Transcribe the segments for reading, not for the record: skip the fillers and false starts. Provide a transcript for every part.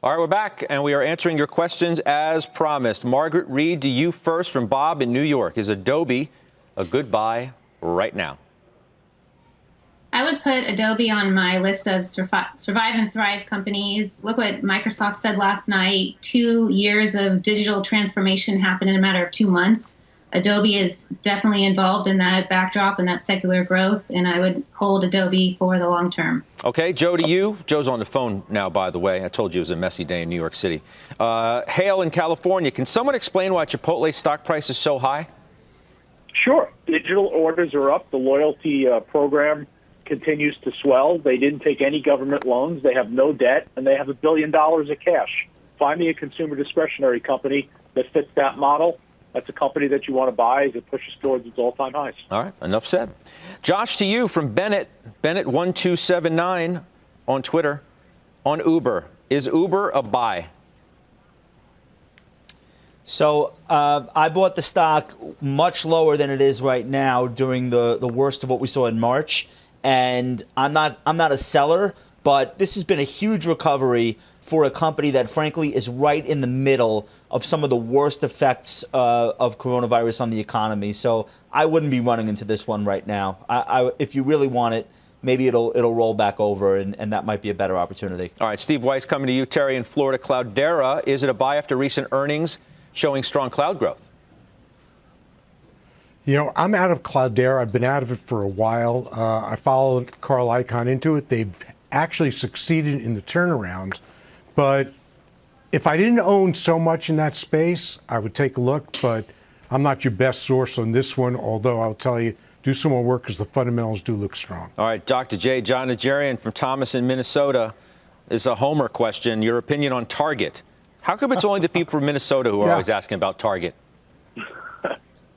All right, we're back, and we are answering your questions as promised. Margaret Reed, to you first from Bob in New York. Is Adobe a good buy right now? I would put Adobe on my list of survive and thrive companies. Look what Microsoft said last night. 2 years of digital transformation happened in a matter of 2 months. Adobe is definitely involved in that backdrop and that secular growth, and I would hold Adobe for the long term. Okay, Joe, to you. Joe's on the phone now, by the way. I told you it was a messy day in New York City. HALE in California. Can someone explain why Chipotle stock price is so high? Sure. Digital orders are up. The loyalty program continues to swell. They didn't take any government loans. They have no debt, and they have $1 billion of cash. Find me a consumer discretionary company that fits that model. That's a company that you want to buy as it pushes towards its all-time highs. All right, enough said. Josh, to you from Bennett 1279 on Twitter, on Uber. Is Uber a buy? So I bought the stock much lower than it is right now during the worst of what we saw in March. And I'm not a seller, but this has been a huge recovery for a company that, frankly, is right in the middle of some of the worst effects of coronavirus on the economy. So I wouldn't be running into this one right now. If you really want it, maybe it'll roll back over, and that might be a better opportunity. All right, Steve Weiss coming to you. Terry in Florida. Cloudera, is it a buy after recent earnings showing strong cloud growth? You know, I'm out of Cloudera. I've been out of it for a while. I followed Carl Icahn into it. They've actually succeeded in the turnaround. But if I didn't own so much in that space, I would take a look. But I'm not your best source on this one, although I'll tell you, do some more work because the fundamentals do look strong. All right, Dr. J. John Najarian from Thomas in Minnesota. This is a homer question. Your opinion on Target. How come it's only the people from Minnesota who are always asking about Target?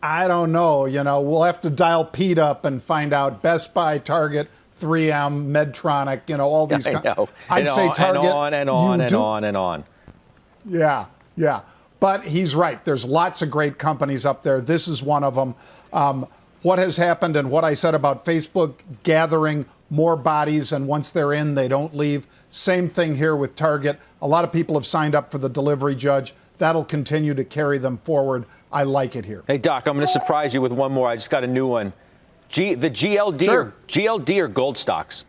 I don't know. You know, we'll have to dial Pete up and find out. Best Buy, Target, 3M, Medtronic, you know, all these. I know. I'd say Target. And on and on and on and on. Yeah, yeah. But he's right. There's lots of great companies up there. This is one of them. What has happened and what I said about Facebook gathering more bodies, and once they're in, they don't leave. Same thing here with Target. A lot of people have signed up for the delivery judge. That'll continue to carry them forward. I like it here. Hey, Doc, I'm going to surprise you with one more. I just got a new one. The GLD, sure. GLD or gold stocks?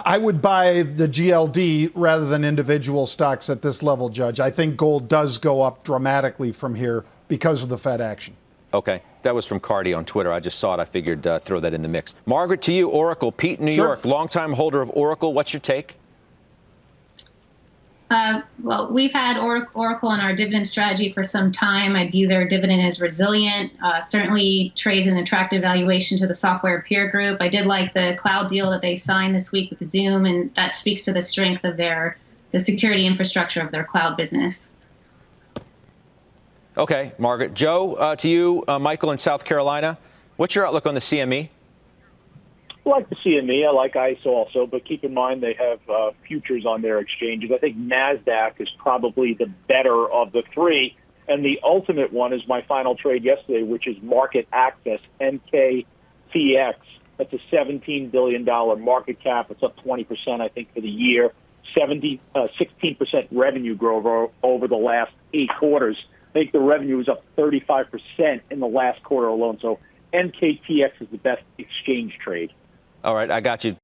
I would buy the GLD rather than individual stocks at this level, Judge. I think gold does go up dramatically from here because of the Fed action. Okay. That was from Cardi on Twitter. I just saw it. I figured throw that in the mix. Margaret, to you, Oracle. Pete in New York, longtime holder of Oracle. What's your take? Well, we've had Oracle in our dividend strategy for some time. I view their dividend as resilient, certainly trades an attractive valuation to the software peer group. I did like the cloud deal that they signed this week with Zoom, and that speaks to the strength of the security infrastructure of their cloud business. Okay, Margaret. Joe, to you, Michael in South Carolina. What's your outlook on the CME? I like the CME. I like ICE also, but keep in mind they have futures on their exchanges. I think NASDAQ is probably the better of the three. And the ultimate one is my final trade yesterday, which is Market Access, NKTX. That's a $17 billion market cap. It's up 20%, I think, for the year. 16% revenue growth over the last 8 quarters. I think the revenue is up 35% in the last quarter alone. So NKTX is the best exchange trade. All right, I got you.